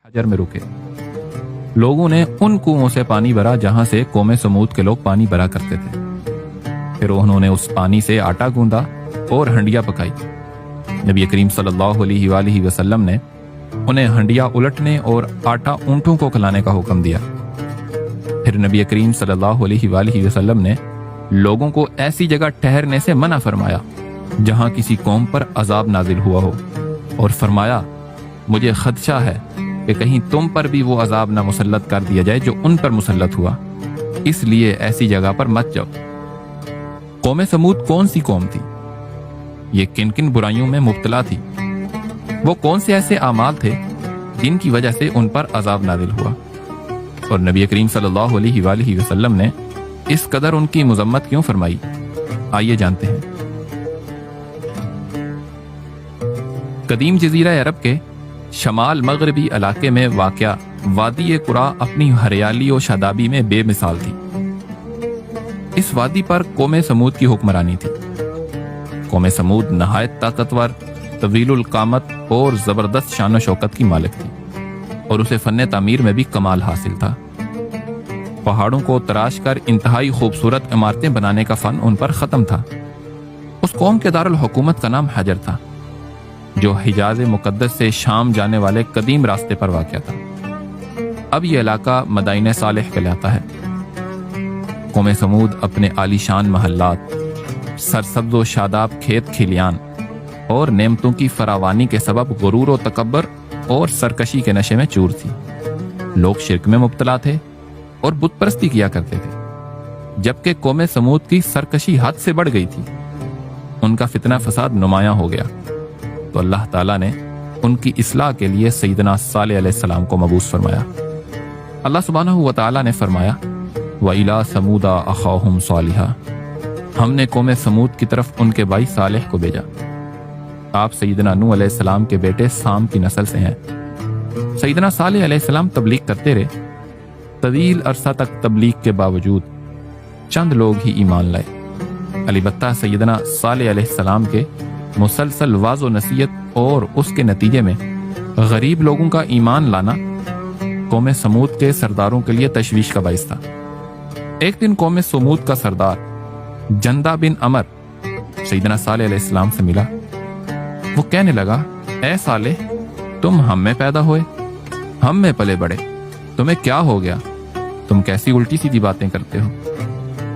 حجر میں رکے۔ لوگوں نے ان کنووں سے پانی بھرا جہاں سے قوم سمود کے لوگ پانی بھرا کرتے تھے۔ پھر انہوں نے اس پانی سے آٹا گوندا اور ہنڈیاں پکائی۔ نبی کریم صلی اللہ علیہ وآلہ وسلم نے انہیں ہنڈیاں الٹنے اور آٹا اونٹوں کو کھلانے کا حکم دیا۔ پھر نبی کریم صلی اللہ علیہ وآلہ وسلم نے لوگوں کو ایسی جگہ ٹھہرنے سے منع فرمایا جہاں کسی قوم پر عذاب نازل ہوا ہو، اور فرمایا مجھے خدشہ ہے کہ کہیں تم پر بھی وہ عذاب نہ مسلط کر دیا جائے جو ان پر مسلط ہوا، اس لیے ایسی جگہ پر مت جاؤ۔ قوم سمود کون سی قوم تھی؟ یہ کن کن برائیوں میں مبتلا تھی؟ وہ کون سے ایسے اعمال تھے جن کی وجہ سے ان پر عذاب نازل ہوا؟ اور نبی کریم صلی اللہ علیہ وآلہ وسلم نے اس قدر ان کی مذمت کیوں فرمائی؟ آئیے جانتے ہیں۔ قدیم جزیرہ عرب کے شمال مغربی علاقے میں واقع وادی قرا اپنی ہریالی و شادابی میں بے مثال تھی۔ اس وادی پر قوم سمود کی حکمرانی تھی۔ قوم سمود نہایت طاقتور، طویل القامت اور زبردست شان و شوکت کی مالک تھی، اور اسے فن تعمیر میں بھی کمال حاصل تھا۔ پہاڑوں کو تراش کر انتہائی خوبصورت عمارتیں بنانے کا فن ان پر ختم تھا۔ اس قوم کے دارالحکومت کا نام حجر تھا، جو حجاز مقدس سے شام جانے والے قدیم راستے پر واقع تھا۔ اب یہ علاقہ مدائن صالح کہلاتا ہے۔ قوم سمود اپنے عالی شان محلات، سرسبز و شاداب کھیت کھلیان اور نعمتوں کی فراوانی کے سبب غرور و تکبر اور سرکشی کے نشے میں چور تھی۔ لوگ شرک میں مبتلا تھے اور بت پرستی کیا کرتے تھے، جبکہ قوم سمود کی سرکشی حد سے بڑھ گئی تھی۔ ان کا فتنہ فساد نمایاں ہو گیا، تو اللہ تعالیٰ نے ان کی اصلاح کے لیے سیدنا صالح علیہ السلام کو مبعوث فرمایا۔ اللہ سبحانہ و تعالیٰ نے فرمایا وَإِلَىٰ ثَمُودَ أَخَاهُمْ صَالِحًا، ہم نے قوم سمود کی طرف ان کے بھائی صالح کو بھیجا۔ آپ سیدنا نوح علیہ السلام کے بیٹے سام کی نسل سے ہیں۔ سیدنا صالح علیہ السلام تبلیغ کرتے رہے۔ طویل عرصہ تک تبلیغ کے باوجود چند لوگ ہی ایمان لائے۔ البتہ سیدنا صالح علیہ السلام کے مسلسل واعظ و نصیحت اور اس کے نتیجے میں غریب لوگوں کا ایمان لانا قوم سمود کے سرداروں کے لیے تشویش کا باعث تھا۔ ایک دن قوم سمود کا سردار جندہ بن عمر سیدنا صالح علیہ السلام سے ملا۔ وہ کہنے لگا اے صالح، تم ہم میں پیدا ہوئے، ہم میں پلے بڑے، تمہیں کیا ہو گیا؟ تم کیسی الٹی سیدھی باتیں کرتے ہو؟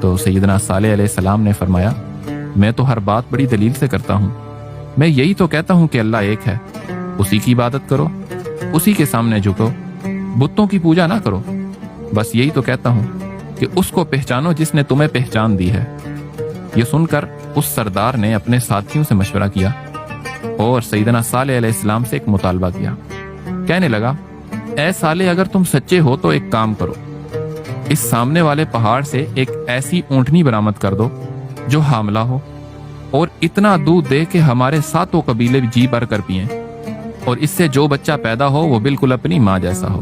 تو سیدنا صالح علیہ السلام نے فرمایا میں تو ہر بات بڑی دلیل سے کرتا ہوں۔ میں یہی تو کہتا ہوں کہ اللہ ایک ہے، اسی کی عبادت کرو، اسی کے سامنے جھکو، بتوں کی پوجا نہ کرو۔ بس یہی تو کہتا ہوں کہ اس کو پہچانو جس نے تمہیں پہچان دی ہے۔ یہ سن کر اس سردار نے اپنے ساتھیوں سے مشورہ کیا اور سیدنا صالح علیہ السلام سے ایک مطالبہ کیا۔ کہنے لگا اے صالح، اگر تم سچے ہو تو ایک کام کرو، اس سامنے والے پہاڑ سے ایک ایسی اونٹنی برآمد کر دو جو حاملہ ہو، اور اتنا دودھ دے کہ ہمارے ساتوں قبیلے جی بھر کر پئیں، اور اس سے جو بچہ پیدا ہو وہ بالکل اپنی ماں جیسا ہو۔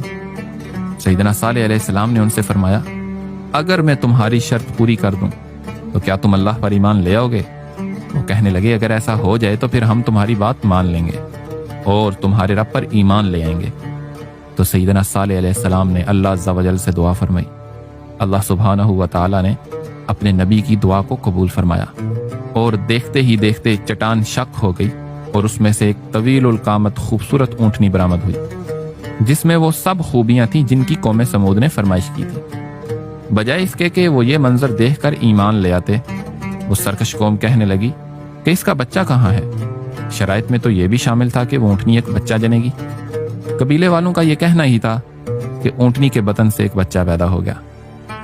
سیدنا صالح علیہ السلام نے ان سے فرمایا اگر میں تمہاری شرط پوری کر دوں تو کیا تم اللہ پر ایمان لے آؤ گے؟ وہ کہنے لگے اگر ایسا ہو جائے تو پھر ہم تمہاری بات مان لیں گے اور تمہارے رب پر ایمان لے آئیں گے۔ تو سیدنا صالح علیہ السلام نے اللہ عز و جل سے دعا فرمائی۔ اللہ سبحانہ و تعالیٰ نے اپنے نبی کی دعا کو قبول فرمایا، اور دیکھتے ہی دیکھتے چٹان شق ہو گئی، اور اس میں سے ایک طویل القامت خوبصورت اونٹنی برآمد ہوئی، جس میں وہ سب خوبیاں تھیں جن کی قوم سمود نے فرمائش کی تھی۔ بجائے اس کے کہ وہ یہ منظر دیکھ کر ایمان لے آتے، وہ سرکش قوم کہنے لگی کہ اس کا بچہ کہاں ہے؟ شرائط میں تو یہ بھی شامل تھا کہ وہ اونٹنی ایک بچہ جنے گی۔ قبیلے والوں کا یہ کہنا ہی تھا کہ اونٹنی کے بطن سے ایک بچہ پیدا ہو گیا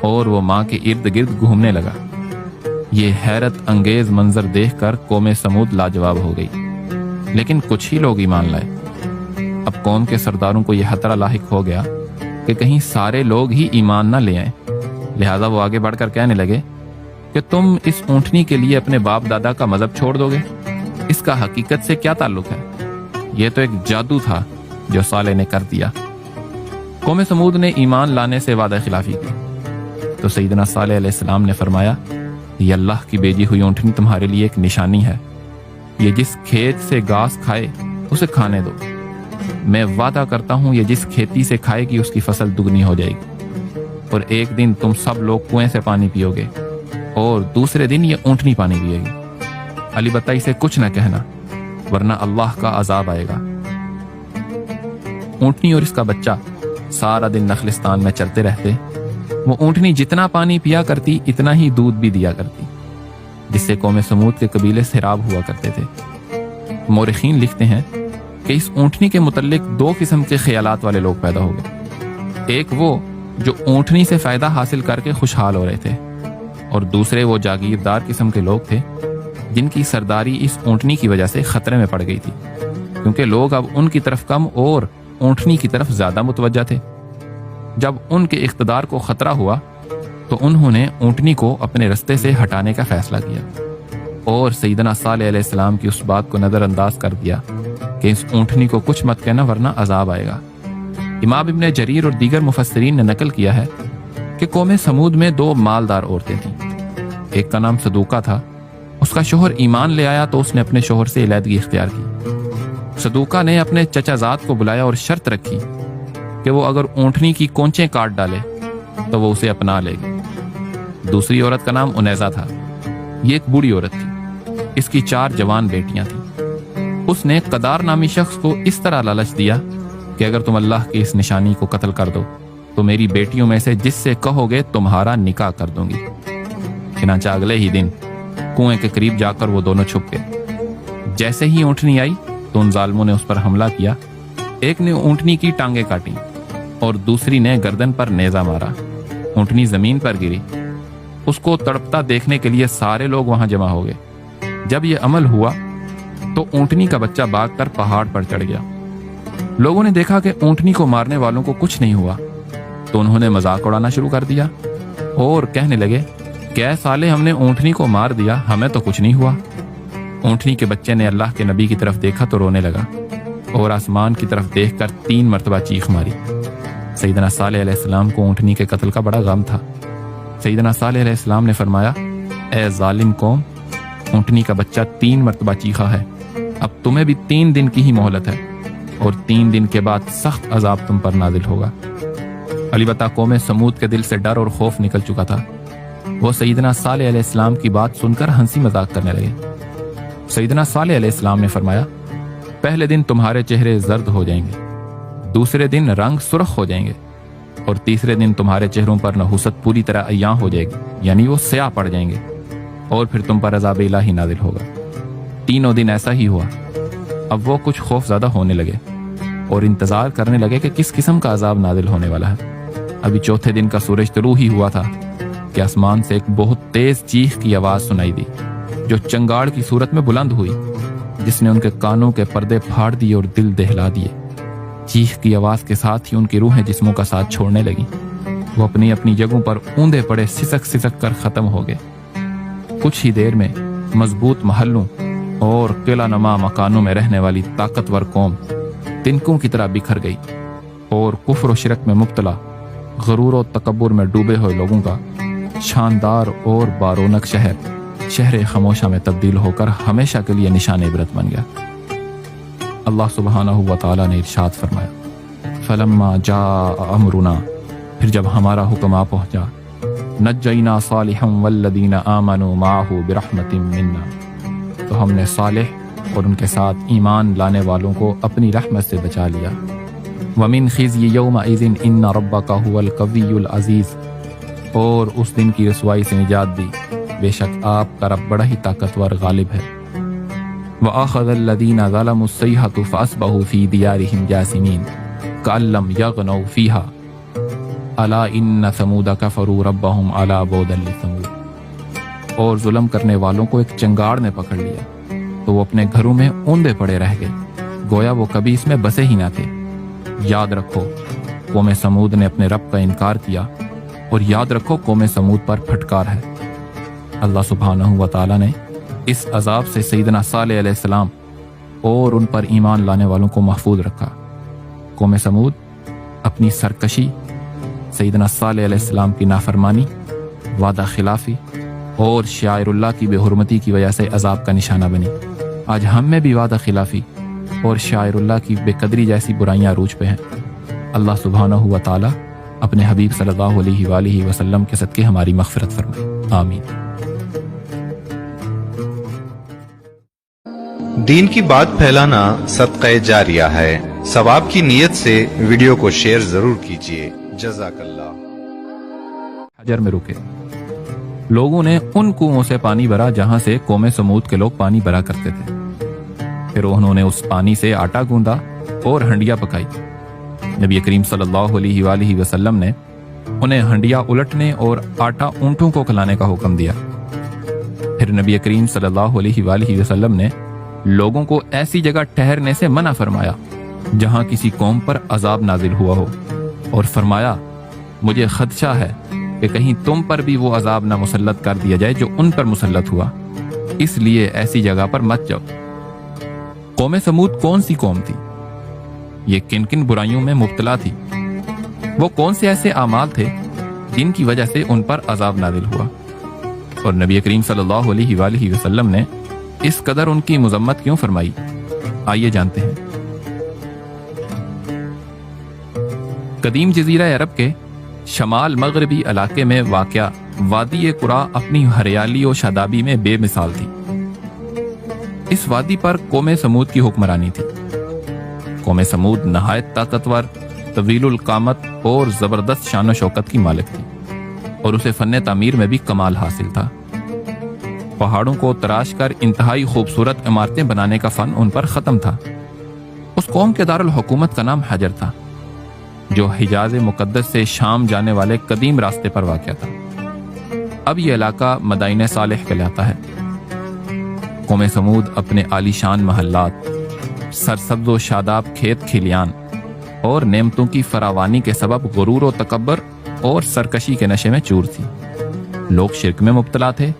اور وہ ماں کے ارد گرد گھومنے لگا۔ یہ حیرت انگیز منظر دیکھ کر قوم سمود لاجواب ہو گئی، لیکن کچھ ہی لوگ ایمان لائے۔ اب قوم کے سرداروں کو یہ خطرہ لاحق ہو گیا کہ کہیں سارے لوگ ہی ایمان نہ لے آئیں، لہذا وہ آگے بڑھ کر کہنے لگے کہ تم اس اونٹنی کے لیے اپنے باپ دادا کا مذہب چھوڑ دو گے؟ اس کا حقیقت سے کیا تعلق ہے؟ یہ تو ایک جادو تھا جو صالح نے کر دیا۔ قوم سمود نے ایمان لانے سے وعدہ خلافی کی، تو سیدنا صالح علیہ السلام نے فرمایا یہ اللہ کی بھیجی ہوئی اونٹنی تمہارے لیے ایک نشانی ہے، یہ جس کھیت سے گھاس کھائے اسے کھانے دو۔ میں وعدہ کرتا ہوں یہ جس کھیتی سے کھائے گی اس کی فصل دگنی ہو جائے گی، اور ایک دن تم سب لوگ کنویں سے پانی پیو گے اور دوسرے دن یہ اونٹنی پانی پیے گی۔ علی بتائی سے کچھ نہ کہنا ورنہ اللہ کا عذاب آئے گا۔ اونٹنی اور اس کا بچہ سارا دن نخلستان میں چلتے رہتے۔ وہ اونٹنی جتنا پانی پیا کرتی اتنا ہی دودھ بھی دیا کرتی، جس سے قوم سمود کے قبیلے سیراب ہوا کرتے تھے۔ مورخین لکھتے ہیں کہ اس اونٹنی کے متعلق دو قسم کے خیالات والے لوگ پیدا ہو گئے، ایک وہ جو اونٹنی سے فائدہ حاصل کر کے خوشحال ہو رہے تھے، اور دوسرے وہ جاگیردار قسم کے لوگ تھے جن کی سرداری اس اونٹنی کی وجہ سے خطرے میں پڑ گئی تھی، کیونکہ لوگ اب ان کی طرف کم اور اونٹنی کی طرف زیادہ متوجہ تھے۔ جب ان کے اقتدار کو خطرہ ہوا تو انہوں نے اونٹنی کو اپنے رستے سے ہٹانے کا فیصلہ کیا اور سیدنا صالح علیہ السلام کی اس بات کو نظر انداز کر دیا کہ اس اونٹنی کو کچھ مت کہنا ورنہ عذاب آئے گا۔ امام ابن جریر اور دیگر مفسرین نے نقل کیا ہے کہ قوم سمود میں دو مالدار عورتیں تھیں۔ ایک کا نام صدوقہ تھا، اس کا شوہر ایمان لے آیا تو اس نے اپنے شوہر سے علیحدگی اختیار کی۔ صدوقہ نے اپنے چچا زاد کو بلایا اور شرط رکھی کہ وہ اگر اونٹنی کی کونچیں کاٹ ڈالے تو وہ اسے اپنا لے گی۔ دوسری عورت کا نام انیزہ تھا، یہ ایک بوڑھی عورت تھی، اس کی 4 جوان بیٹیاں تھیں۔ اس نے قدار نامی شخص کو اس طرح لالچ دیا کہ اگر تم اللہ کی اس نشانی کو قتل کر دو تو میری بیٹیوں میں سے جس سے کہو گے تمہارا نکاح کر دوں گی۔ چنانچہ اگلے ہی دن کنویں کے قریب جا کر وہ دونوں چھپ گئے۔ جیسے ہی اونٹنی آئی تو ان ظالموں نے اس پر حملہ کیا۔ ایک نے اونٹنی کی ٹانگیں کاٹیں اور دوسری نے گردن پر نیزہ مارا۔ اونٹنی زمین پر گری۔ اس کو تڑپتا دیکھنے کے لیے سارے لوگ وہاں جمع ہو گئے۔ جب یہ عمل ہوا تو اونٹنی کا بچہ بھاگ کر پہاڑ پر چڑھ گیا۔ لوگوں نے دیکھا کہ اونٹنی کو مارنے والوں کو کچھ نہیں ہوا تو انہوں نے مذاق اڑانا شروع کر دیا اور کہنے لگے کہ اے سالے، ہم نے اونٹنی کو مار دیا، ہمیں تو کچھ نہیں ہوا۔ اونٹنی کے بچے نے اللہ کے نبی کی طرف دیکھا تو رونے لگا اور آسمان کی طرف دیکھ کر 3 مرتبہ چیخ ماری۔ سیدنا صالح علیہ السلام کو اونٹنی کے قتل کا بڑا غم تھا۔ سیدنا صالح علیہ السلام نے فرمایا، اے ظالم قوم، اونٹنی کا بچہ 3 مرتبہ چیخا ہے، اب تمہیں بھی 3 دن کی ہی مہلت ہے، اور 3 دن کے بعد سخت عذاب تم پر نازل ہوگا۔ البتہ قوم سمود کے دل سے ڈر اور خوف نکل چکا تھا۔ وہ سیدنا صالح علیہ السلام کی بات سن کر ہنسی مذاق کرنے لگے۔ سیدنا صالح علیہ السلام نے فرمایا، پہلے دن تمہارے چہرے زرد ہو جائیں گے، دوسرے دن رنگ سرخ ہو جائیں گے، اور تیسرے دن تمہارے چہروں پر نحوست پوری طرح عیاں ہو جائے گی، یعنی وہ سیاہ پڑ جائیں گے، اور پھر تم پر عذاب الہی نازل ہوگا۔ 3 دن ایسا ہی ہوا۔ اب وہ کچھ خوف زدہ ہونے لگے اور انتظار کرنے لگے کہ کس قسم کا عذاب نازل ہونے والا ہے۔ ابھی چوتھے دن کا سورج طلوع ہی ہوا تھا کہ آسمان سے ایک بہت تیز چیخ کی آواز سنائی دی، جو چنگاڑ کی صورت میں بلند ہوئی، جس نے ان کے کانوں کے پردے پھاڑ دیے اور دل دہلا دیے۔ چیخ کی آواز کے ساتھ ہی ان کی روحیں جسموں کا ساتھ چھوڑنے لگیں۔ وہ اپنی اپنی جگہوں پر اوندے پڑے سسک سسک کر ختم ہو گئے۔ کچھ ہی دیر میں مضبوط محلوں اور قلعہ نما مکانوں میں رہنے والی طاقتور قوم تنکوں کی طرح بکھر گئی، اور کفر و شرک میں مبتلا، غرور و تکبر میں ڈوبے ہوئے لوگوں کا شاندار اور بارونق شہر خاموشہ میں تبدیل ہو کر ہمیشہ کے لیے نشان عبرت بن گیا۔ اللہ سبحانہ و تعالیٰ نے ارشاد فرمایا، فلما جاء امرنا، پھر جب ہمارا حکم آ پہنچا، نجینا صالحا والذین آمنوا معه برحمت منا، تو ہم نے صالح اور ان کے ساتھ ایمان لانے والوں کو اپنی رحمت سے بچا لیا۔ ومن خزي يومئذ ان ربك هو القوي العزیز، اور اس دن کی رسوائی سے نجات دی، بے شک آپ کا رب بڑا ہی طاقتور غالب ہے۔ وَأَخَذَ الَّذِينَ ظَلَمُوا الصَّيْحَةُ فَأَصْبَحُوا فِي دِيَارِهِمْ جَاثِمِينَ كَأَن لَّمْ يَغْنَوْا فِيهَا أَلَا إِنَّ ثَمُودَ كَفَرُوا رَبَّهُمْ أَلَا بُعْدًا لِّثَمُودَ۔ اور ظلم کرنے والوں کو ایک چنگاڑ نے پکڑ لیا تو وہ اپنے گھروں میں اوندے پڑے رہ گئے، گویا وہ کبھی اس میں بسے ہی نہ تھے۔ یاد رکھو، قوم سمود نے اپنے رب کا انکار کیا، اور یاد رکھو قوم سمود پر پھٹکار ہے۔ اللہ سبحانہ و تعالیٰ نے اس عذاب سے سیدنا صالح علیہ السلام اور ان پر ایمان لانے والوں کو محفوظ رکھا۔ قوم سمود اپنی سرکشی، سیدنا صالح علیہ السلام کی نافرمانی، وعدہ خلافی اور شعائر اللہ کی بے حرمتی کی وجہ سے عذاب کا نشانہ بنی۔ آج ہم میں بھی وعدہ خلافی اور شاعر اللہ کی بے قدری جیسی برائیاں عروج پہ ہیں۔ اللہ سبحانہ و تعالی اپنے حبیب صلی اللہ علیہ وآلہ وسلم کے صدقے ہماری مغفرت فرمائے، آمین۔ دین کی بات پھیلانا صدقہ جاریہ ہے، ثواب کی نیت سے ویڈیو کو شیئر ضرور کیجیے، جزاک اللہ۔ حجر میں رکے، لوگوں نے ان کنووں سے پانی بھرا جہاں سے قوم سمود کے لوگ پانی بھرا کرتے تھے، پھر انہوں نے اس پانی سے آٹا گوندا اور ہنڈیاں پکائی۔ نبی کریم صلی اللہ علیہ وآلہ وسلم نے انہیں ہنڈیاں الٹنے اور آٹا اونٹوں کو کھلانے کا حکم دیا۔ پھر نبی کریم صلی اللہ علیہ وآلہ وسلم نے لوگوں کو ایسی جگہ ٹھہرنے سے منع فرمایا جہاں کسی قوم پر عذاب نازل ہوا ہو، اور فرمایا مجھے خدشہ ہے کہ کہیں تم پر بھی وہ عذاب نہ مسلط کر دیا جائے جو ان پر مسلط ہوا، اس لیے ایسی جگہ پر مت جاؤ۔ قوم سمود کون سی قوم تھی؟ یہ کن کن برائیوں میں مبتلا تھی؟ وہ کون سے ایسے اعمال تھے جن کی وجہ سے ان پر عذاب نازل ہوا؟ اور نبی کریم صلی اللہ علیہ وآلہ وسلم نے اس قدر ان کی مذمت کیوں فرمائی؟ آئیے جانتے ہیں۔ قدیم جزیرہ عرب کے شمال مغربی علاقے میں واقع وادی قرا اپنی ہریالی و شادابی میں بے مثال تھی۔ اس وادی پر قوم سمود کی حکمرانی تھی۔ قوم سمود نہایت طاقتور، طویل القامت اور زبردست شان و شوکت کی مالک تھی، اور اسے فن تعمیر میں بھی کمال حاصل تھا۔ پہاڑوں کو تراش کر انتہائی خوبصورت عمارتیں بنانے کا فن ان پر ختم تھا۔ اس قوم کے دارالحکومت کا نام حجر تھا، جو حجاز مقدس سے شام جانے والے قدیم راستے پر واقع تھا۔ اب یہ علاقہ مدائن صالح کہلاتا ہے۔ قوم سمود اپنے عالی شان محلات، سرسبز و شاداب کھیت کھلیان اور نعمتوں کی فراوانی کے سبب غرور و تکبر اور سرکشی کے نشے میں چور تھی۔ لوگ شرک میں مبتلا تھے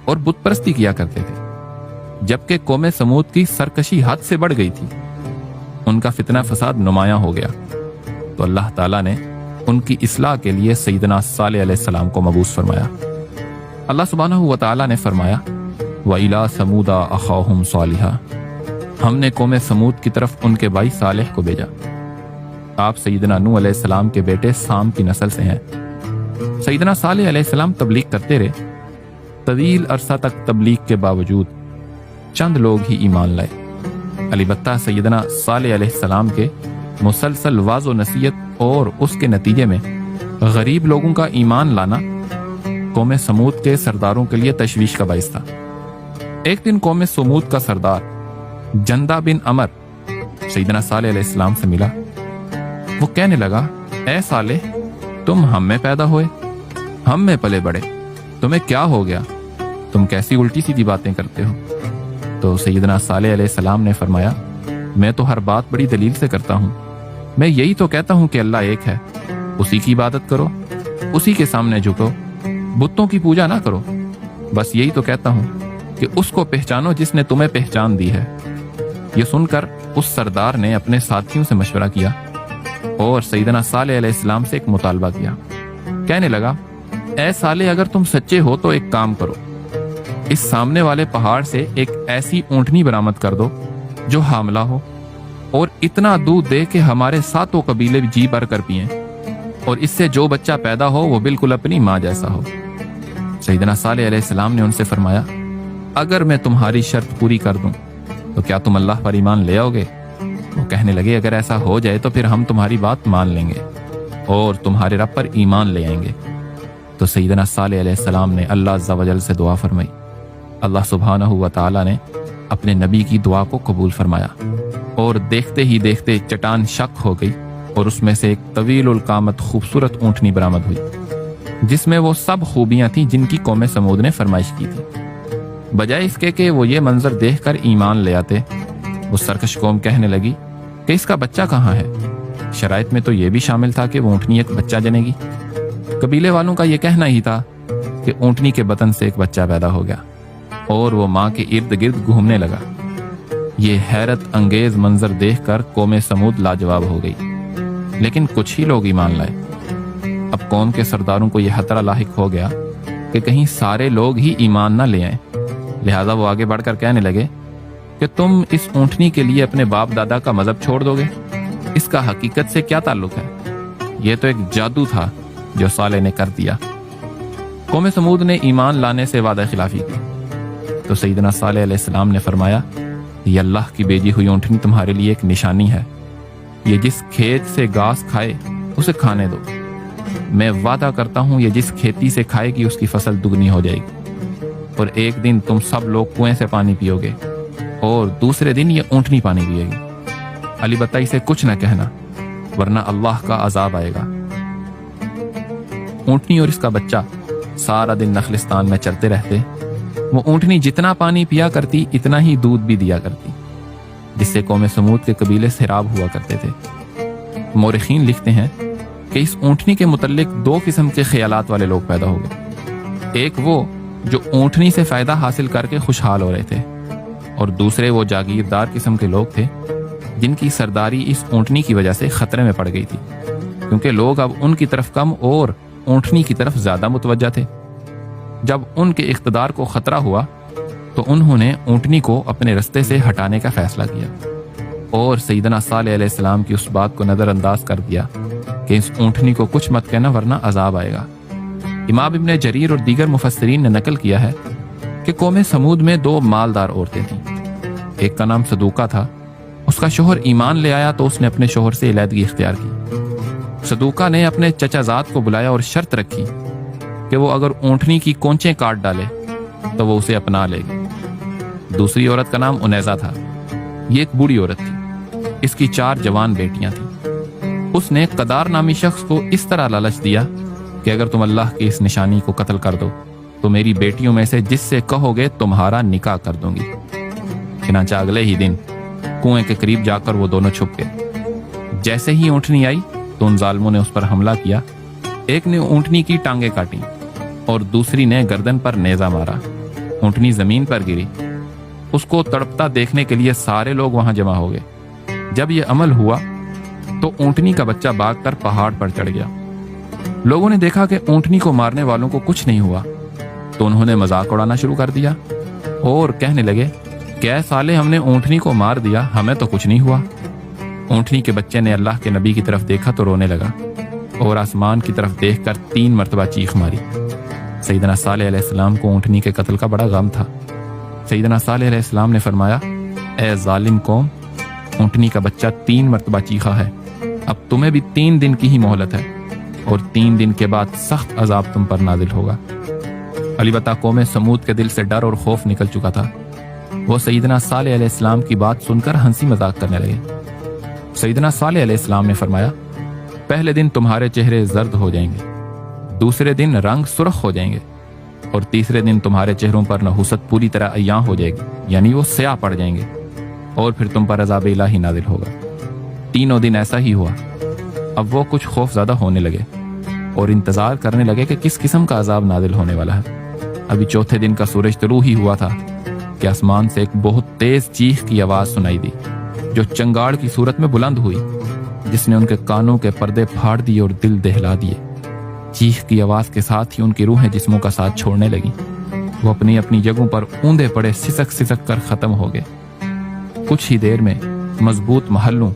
اور بت پرستی کیا کرتے تھے، جبکہ قوم سمود کی سرکشی حد سے بڑھ گئی تھی۔ ان کا فتنہ فساد نمایاں ہو گیا، تو اللہ تعالیٰ نے ان کی اصلاح کے لیے سیدنا صالح علیہ السلام کو مبعوث فرمایا۔ اللہ سبحانہ و تعالیٰ نے فرمایا وَإِلَىٰ ثَمُودَ أَخَاهُمْ صَالِحًا، ہم نے قوم سمود کی طرف ان کے بھائی صالح کو بھیجا۔ آپ سیدنا نوح علیہ السلام کے بیٹے سام کی نسل سے ہیں۔ سیدنا صالح علیہ السلام تبلیغ کرتے رہے۔ طویل عرصہ تک تبلیغ کے باوجود چند لوگ ہی ایمان لائے۔ البتہ سیدنا صالح علیہ السلام کے مسلسل واعظ و نصیحت اور اس کے نتیجے میں غریب لوگوں کا ایمان لانا قوم سمود کے سرداروں کے لیے تشویش کا باعث تھا۔ ایک دن قوم سمود کا سردار جندہ بن عمر سیدنا صالح علیہ السلام سے ملا۔ وہ کہنے لگا، اے صالح، تم ہم میں پیدا ہوئے، ہم میں پلے بڑے، تمہیں کیا ہو گیا؟ تم کیسی الٹی سیدھی باتیں کرتے ہو؟ تو سیدنا صالح علیہ السلام نے فرمایا، میں تو ہر بات بڑی دلیل سے کرتا ہوں۔ میں یہی تو کہتا ہوں کہ اللہ ایک ہے، اسی کی عبادت کرو، اسی کے سامنے جھکو، بتوں کی پوجا نہ کرو۔ بس یہی تو کہتا ہوں کہ اس کو پہچانو جس نے تمہیں پہچان دی ہے۔ یہ سن کر اس سردار نے اپنے ساتھیوں سے مشورہ کیا اور سیدنا صالح علیہ السلام سے ایک مطالبہ کیا۔ کہنے لگا، اے صالح، اگر تم سچے ہو تو ایک کام کرو، اس سامنے والے پہاڑ سے ایک ایسی اونٹنی برآمد کر دو جو حاملہ ہو، اور اتنا دودھ دے کہ ہمارے ساتوں قبیلے جی بھر کر پئیں، اور اس سے جو بچہ پیدا ہو وہ بالکل اپنی ماں جیسا ہو۔ سیدنا صالح علیہ السلام نے ان سے فرمایا، اگر میں تمہاری شرط پوری کر دوں تو کیا تم اللہ پر ایمان لے آؤ گے؟ وہ کہنے لگے، اگر ایسا ہو جائے تو پھر ہم تمہاری بات مان لیں گے اور تمہارے رب پر ایمان لے آئیں گے۔ تو سیدنا صالح علیہ السلام نے اللہ عز و جل سے دعا فرمائی۔ اللہ سبحانہ و تعالیٰ نے اپنے نبی کی دعا کو قبول فرمایا، اور دیکھتے ہی دیکھتے چٹان شق ہو گئی، اور اس میں سے ایک طویل القامت خوبصورت اونٹنی برآمد ہوئی، جس میں وہ سب خوبیاں تھیں جن کی قوم سمود نے فرمائش کی تھی۔ بجائے اس کے کہ وہ یہ منظر دیکھ کر ایمان لے آتے، وہ سرکش قوم کہنے لگی کہ اس کا بچہ کہاں ہے؟ شرائط میں تو یہ بھی شامل تھا کہ وہ اونٹنی ایک بچہ جنے گی۔ قبیلے والوں کا یہ کہنا ہی تھا کہ اونٹنی کے بطن سے ایک بچہ پیدا ہو گیا اور وہ ماں کے ارد گرد گھومنے لگا۔ یہ حیرت انگیز منظر دیکھ کر قوم سمود لاجواب ہو گئی، لیکن کچھ ہی لوگ ایمان لائے۔ اب قوم کے سرداروں کو یہ خطرہ لاحق ہو گیا کہ کہیں سارے لوگ ہی ایمان نہ لے آئیں، لہذا وہ آگے بڑھ کر کہنے لگے کہ تم اس اونٹنی کے لیے اپنے باپ دادا کا مذہب چھوڑ دو گے؟ اس کا حقیقت سے کیا تعلق ہے؟ یہ تو ایک جادو تھا جو صالح نے کر دیا۔ قوم سمود نے ایمان لانے سے وعدہ خلافی کی تو سیدنا صالح علیہ السلام نے فرمایا، یہ اللہ کی بھیجی ہوئی اونٹنی تمہارے لیے ایک نشانی ہے، یہ جس کھیت سے گھاس کھائے اسے کھانے دو، میں وعدہ کرتا ہوں یہ جس کھیتی سے کھائے گی اس کی فصل دگنی ہو جائے گی، اور ایک دن تم سب لوگ کنویں سے پانی پیو گے اور دوسرے دن یہ اونٹنی پانی پیے گی۔ البتہ اسے کچھ نہ کہنا ورنہ اللہ کا عذاب آئے گا۔ اونٹنی اور اس کا بچہ سارا دن نخلستان میں چلتے رہتے۔ وہ اونٹنی جتنا پانی پیا کرتی اتنا ہی دودھ بھی دیا کرتی، جس سے قوم سمود کے قبیلے سیراب ہوا کرتے تھے۔ مورخین لکھتے ہیں کہ اس اونٹنی کے متعلق دو قسم کے خیالات والے لوگ پیدا ہو گئے، ایک وہ جو اونٹنی سے فائدہ حاصل کر کے خوشحال ہو رہے تھے، اور دوسرے وہ جاگیردار قسم کے لوگ تھے جن کی سرداری اس اونٹنی کی وجہ سے خطرے میں پڑ گئی تھی، کیونکہ لوگ اب ان کی طرف کم اور اونٹنی کی طرف زیادہ متوجہ تھے۔ جب ان کے اقتدار کو خطرہ ہوا تو انہوں نے اونٹنی کو اپنے رستے سے ہٹانے کا فیصلہ کیا اور سیدنا صالح علیہ السلام کی اس بات کو نظر انداز کر دیا کہ اس اونٹنی کو کچھ مت کہنا ورنہ عذاب آئے گا۔ امام ابن جریر اور دیگر مفسرین نے نقل کیا ہے کہ قوم سمود میں دو مالدار عورتیں تھیں، ایک کا نام صدوقہ تھا، اس کا شوہر ایمان لے آیا تو اس نے اپنے شوہر سے علیحدگی اختیار کی۔ صدوقہ نے اپنے چچا زاد کو بلایا اور شرط رکھی کہ وہ اگر اونٹنی کی کونچیں کاٹ ڈالے تو وہ اسے اپنا لے گی۔ دوسری عورت کا نام انیزہ تھا، یہ ایک بوڑھی عورت تھی، اس کی 4 جوان بیٹیاں تھیں۔ اس نے قدار نامی شخص کو اس طرح لالچ دیا کہ اگر تم اللہ کی اس نشانی کو قتل کر دو تو میری بیٹیوں میں سے جس سے کہو گے تمہارا نکاح کر دوں گی۔ چنانچہ اگلے ہی دن کنویں کے قریب جا کر وہ دونوں چھپ گئے۔ جیسے ہی اونٹنی آئی تو ان ظالموں نے اس پر حملہ کیا، ایک نے اونٹنی کی ٹانگیں کاٹی اور دوسری نے گردن پر نیزہ مارا۔ اونٹنی زمین پر گری، اس کو تڑپتا دیکھنے کے لیے سارے لوگ وہاں جمع ہو گئے۔ جب یہ عمل ہوا تو اونٹنی کا بچہ بھاگ کر پہاڑ پر چڑھ گیا۔ لوگوں نے دیکھا کہ اونٹنی کو مارنے والوں کو کچھ نہیں ہوا تو انہوں نے مذاق اڑانا شروع کر دیا اور کہنے لگے کہ اے سالے، ہم نے اونٹنی کو مار دیا، ہمیں تو کچھ نہیں ہوا۔ اونٹنی کے بچے نے اللہ کے نبی کی طرف دیکھا تو رونے لگا اور آسمان کی طرف دیکھ کر 3 مرتبہ چیخ ماری۔ سیدنا صالح علیہ السلام کو اونٹنی کے قتل کا بڑا غم تھا۔ سیدنا صالح علیہ السلام نے فرمایا، اے ظالم قوم، اونٹنی کا بچہ 3 مرتبہ چیخا ہے، اب تمہیں بھی 3 دن کی ہی مہلت ہے اور 3 دن کے بعد سخت عذاب تم پر نازل ہوگا۔ البتہ قوم سمود کے دل سے ڈر اور خوف نکل چکا تھا۔ وہ سیدنا صالح علیہ السلام کی بات سن کر ہنسی مذاق کرنے لگے۔ سیدنا صالح علیہ السلام نے فرمایا، پہلے دن تمہارے چہرے زرد ہو جائیں گے، دوسرے دن رنگ سرخ ہو جائیں گے، اور تیسرے دن تمہارے چہروں پر نحوست پوری طرح عیاں ہو جائے گی، یعنی وہ سیاہ پڑ جائیں گے، اور پھر تم پر عذاب الہی نازل ہوگا۔ 3 دن ایسا ہی ہوا۔ اب وہ کچھ خوف زدہ ہونے لگے اور انتظار کرنے لگے کہ کس قسم کا عذاب نازل ہونے والا ہے۔ ابھی 4تھے دن کا سورج طلوع ہی ہوا تھا کہ آسمان سے ایک بہت تیز چیخ کی آواز سنائی دی جو چنگاڑ کی صورت میں بلند ہوئی، جس نے ان کے کانوں کے پردے پھاڑ دیے اور دل دہلا دیے۔ چیخ کی آواز کے ساتھ ہی ان کی روحیں جسموں کا ساتھ چھوڑنے لگیں۔ وہ اپنی اپنی جگہوں پر اوندے پڑے سسک سسک کر ختم ہو گئے۔ کچھ ہی دیر میں مضبوط محلوں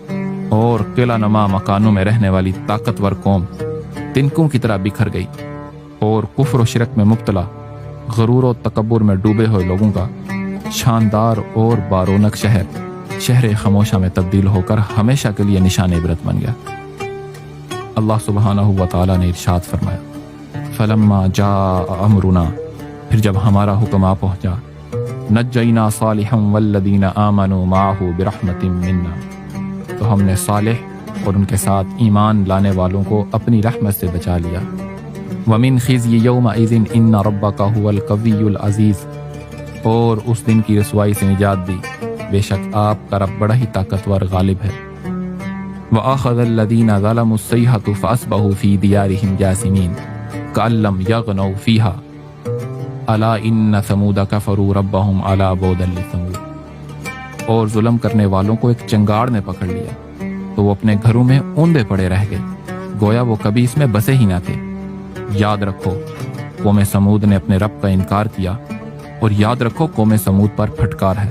اور قلعہ نما مکانوں میں رہنے والی طاقتور قوم تنکوں کی طرح بکھر گئی، اور کفر و شرک میں مبتلا، غرور و تکبر میں ڈوبے ہوئے لوگوں کا شاندار اور بارونق شہر خاموشہ میں تبدیل ہو کر ہمیشہ کے لیے نشان عبرت بن گیا۔ اللہ سبحانہ و تعالیٰ نے ارشاد فرمایا، فلما جاء امرنا، پھر جب ہمارا حکم آ پہنچا، نجینا صالحا والذین آمنوا معه برحمت منا، تو ہم نے صالح اور ان کے ساتھ ایمان لانے والوں کو اپنی رحمت سے بچا لیا۔ ومن خزي يومئذ ان ربك هو القوي العزیز، اور اس دن کی رسوائی سے نجات دی، بے شک آپ کا رب بڑا ہی طاقتور غالب ہے۔ وَأَخَذَ الَّذِينَ ظَلَمُوا الصَّيْحَةُ فَأَصْبَحُوا فِي دِيَارِهِمْ جَاثِمِينَ كَأَن لَّمْ يَغْنَوْا فِيهَا أَلَا إِنَّ ثَمُودَ كَفَرُوا رَبَّهُمْ أَلَا بُعْدًا لِّثَمُودَ۔ اور ظلم کرنے والوں کو ایک چنگاڑ نے پکڑ لیا تو وہ اپنے گھروں میں اوندے پڑے رہ گئے، گویا وہ کبھی اس میں بسے ہی نہ تھے۔ یاد رکھو، قوم سمود نے اپنے رب کا انکار کیا، اور یاد رکھو قوم سمود پر پھٹکار ہے۔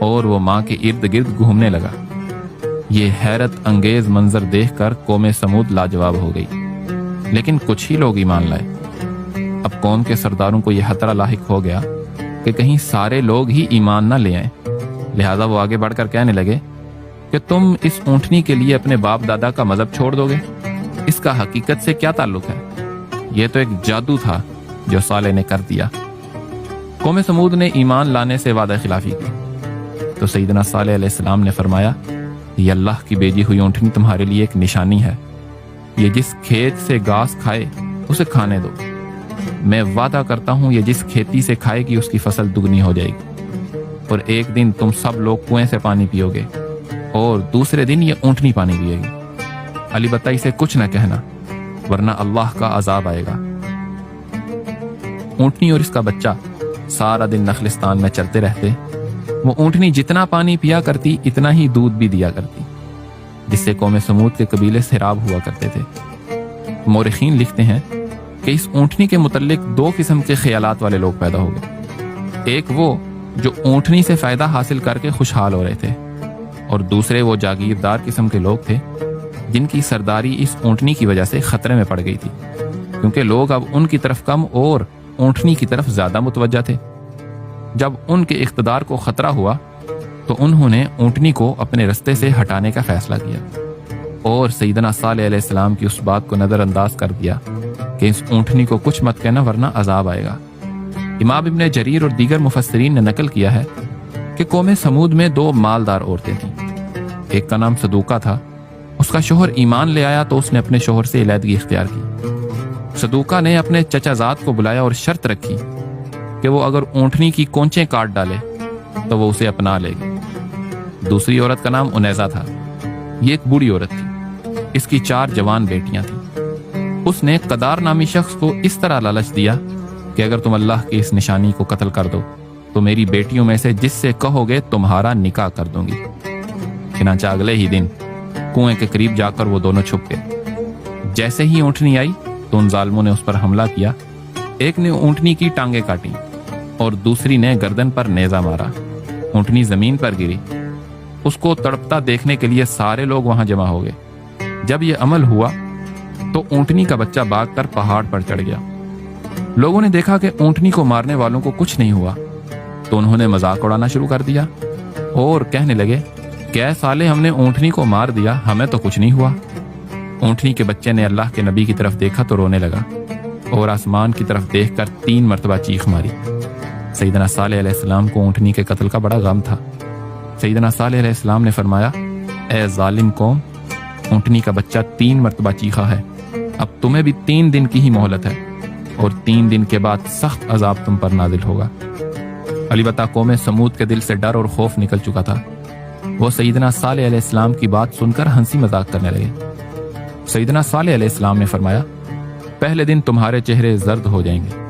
اور وہ ماں کے ارد گرد گھومنے لگا۔ یہ حیرت انگیز منظر دیکھ کر قوم سمود لاجواب ہو گئی، لیکن کچھ ہی لوگ ایمان لائے۔ اب قوم کے سرداروں کو یہ خطرہ لاحق ہو گیا کہ کہیں سارے لوگ ہی ایمان نہ لے آئیں، لہذا وہ آگے بڑھ کر کہنے لگے کہ تم اس اونٹنی کے لیے اپنے باپ دادا کا مذہب چھوڑ دو گے؟ اس کا حقیقت سے کیا تعلق ہے؟ یہ تو ایک جادو تھا جو صالح نے کر دیا۔ قوم سمود نے ایمان لانے سے وعدہ خلافی کی تو سیدنا صالح علیہ السلام نے فرمایا، یہ اللہ کی بھیجی ہوئی اونٹنی تمہارے لیے ایک نشانی ہے، یہ جس کھیت سے گھاس کھائے اسے کھانے دو، میں وعدہ کرتا ہوں یہ جس کھیتی سے کھائے گی اس کی فصل دگنی ہو جائے گی، اور ایک دن تم سب لوگ کنویں سے پانی پیو گے اور دوسرے دن یہ اونٹنی پانی پیے گی۔ البتہ اسے کچھ نہ کہنا ورنہ اللہ کا عذاب آئے گا۔ اونٹنی اور اس کا بچہ سارا دن نخلستان میں چلتے رہتے۔ وہ اونٹنی جتنا پانی پیا کرتی اتنا ہی دودھ بھی دیا کرتی، جس سے قوم سمود کے قبیلے سیراب ہوا کرتے تھے۔ مورخین لکھتے ہیں کہ اس اونٹنی کے متعلق دو قسم کے خیالات والے لوگ پیدا ہو گئے، ایک وہ جو اونٹنی سے فائدہ حاصل کر کے خوشحال ہو رہے تھے، اور دوسرے وہ جاگیردار قسم کے لوگ تھے جن کی سرداری اس اونٹنی کی وجہ سے خطرے میں پڑ گئی تھی، کیونکہ لوگ اب ان کی طرف کم اور اونٹنی کی طرف زیادہ متوجہ تھے۔ جب ان کے اقتدار کو خطرہ ہوا تو انہوں نے اونٹنی کو اپنے رستے سے ہٹانے کا فیصلہ کیا اور سیدنا صالح علیہ السلام کی اس بات کو نظر انداز کر دیا کہ اس اونٹنی کو کچھ مت کہنا ورنہ عذاب آئے گا۔ امام ابن جریر اور دیگر مفسرین نے نقل کیا ہے کہ قوم سمود میں دو مالدار عورتیں تھیں، ایک کا نام صدوقہ تھا، اس کا شوہر ایمان لے آیا تو اس نے اپنے شوہر سے علیحدگی اختیار کی۔ صدوقہ نے اپنے چچا زاد کو بلایا اور شرط رکھی کہ وہ اگر اونٹنی کی کونچیں کاٹ ڈالے تو وہ اسے اپنا لے گی۔ دوسری عورت کا نام انیزہ تھا، یہ ایک بوڑھی عورت تھی، اس کی 4 جوان بیٹیاں تھیں۔ اس نے قدار نامی شخص کو اس طرح لالچ دیا کہ اگر تم اللہ کی اس نشانی کو قتل کر دو تو میری بیٹیوں میں سے جس سے کہو گے تمہارا نکاح کر دوں گی۔ چنانچہ اگلے ہی دن کنویں کے قریب جا کر وہ دونوں چھپ گئے۔ جیسے ہی اونٹنی آئی تو ان ظالموں نے اس پر حملہ کیا، ایک نے اونٹنی کی ٹانگیں کاٹیں اور دوسری نے گردن پر نیزہ مارا۔ اونٹنی زمین پر گری، اس کو تڑپتا دیکھنے کے لیے سارے لوگ وہاں جمع ہو گئے۔ جب یہ عمل ہوا تو اونٹنی کا بچہ بھاگ کر پہاڑ پر چڑھ گیا۔ لوگوں نے دیکھا کہ اونٹنی کو مارنے والوں کو کچھ نہیں ہوا تو انہوں نے مذاق اڑانا شروع کر دیا اور کہنے لگے کہ اے سالے، ہم نے اونٹنی کو مار دیا، ہمیں تو کچھ نہیں ہوا۔ اونٹنی کے بچے نے اللہ کے نبی کی طرف دیکھا تو رونے لگا اور آسمان کی طرف دیکھ کر 3 مرتبہ چیخ ماری۔ سیدنا صالح علیہ السلام کو اونٹنی کے قتل کا بڑا غم تھا۔ سیدنا صالح علیہ السلام نے فرمایا، اے ظالم قوم، اونٹنی کا بچہ 3 مرتبہ چیخا ہے، اب تمہیں بھی 3 دن کی ہی مہلت ہے اور 3 دن کے بعد سخت عذاب تم پر نازل ہوگا۔ البتہ قوم سمود کے دل سے ڈر اور خوف نکل چکا تھا۔ وہ سیدنا صالح علیہ السلام کی بات سن کر ہنسی مذاق کرنے لگے۔ سیدنا صالح علیہ السلام نے فرمایا، پہلے دن تمہارے چہرے زرد ہو جائیں گے،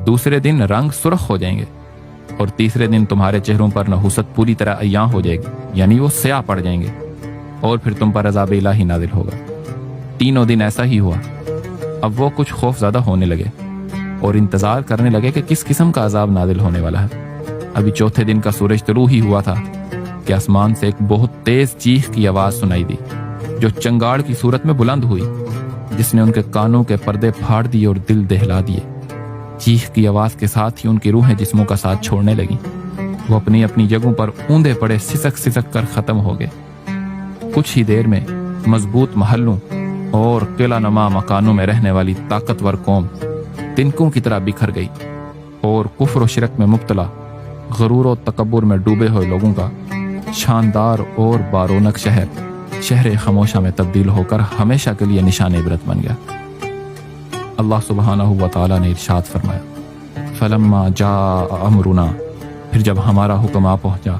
دوسرے دن رنگ سرخ ہو جائیں گے اور تیسرے دن تمہارے چہروں پر نحوست پوری طرح عیاں ہو جائے گی، یعنی وہ سیاہ پڑ جائیں گے، اور پھر تم پر عذاب الہی نازل ہوگا۔ 3 دن ایسا ہی ہوا۔ اب وہ کچھ خوف زدہ ہونے لگے اور انتظار کرنے لگے کہ کس قسم کا عذاب نازل ہونے والا ہے۔ ابھی چوتھے دن کا سورج طلوع ہی ہوا تھا کہ آسمان سے ایک بہت تیز چیخ کی آواز سنائی دی جو چنگاڑ کی صورت میں بلند ہوئی، جس نے ان کے کانوں کے پردے پھاڑ دیے اور دل دہلا دیے۔ چیخ کی آواز کے ساتھ ہی ان کی روحیں جسموں کا ساتھ چھوڑنے لگیں۔ وہ اپنی اپنی جگہوں پر اوندے پڑے سسک سسک کر ختم ہو گئے۔ کچھ ہی دیر میں مضبوط محلوں اور قلعہ نما مکانوں میں رہنے والی طاقتور قوم تنکوں کی طرح بکھر گئی اور کفر و شرک میں مبتلا، غرور و تکبر میں ڈوبے ہوئے لوگوں کا شاندار اور بارونق شہر خاموشہ میں تبدیل ہو کر ہمیشہ کے لیے نشان عبرت بن گیا۔ اللہ سبحانہ و تعالیٰ نے ارشاد فرمایا، فلما جاء امرنا، پھر جب ہمارا حکم آ پہنچا،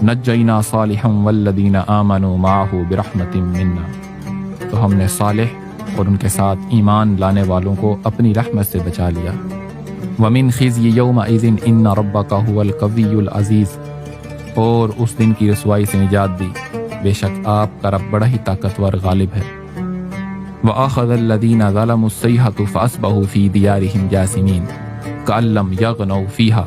نجینا صالحا والذین آمنوا معه برحمت منا، تو ہم نے صالح اور ان کے ساتھ ایمان لانے والوں کو اپنی رحمت سے بچا لیا۔ ومن خزي يومئذ ان ربك هو القوي العزیز، اور اس دن کی رسوائی سے نجات دی، بے شک آپ کا رب بڑا ہی طاقتور غالب ہے۔ وَأَخَذَ الَّذِينَ ظَلَمُوا الصَّيْحَةُ فَأَصْبَحُوا فِي دِيَارِهِمْ جَاثِمِينَ كَأَن لَّمْ يَغْنَوْا فِيهَا،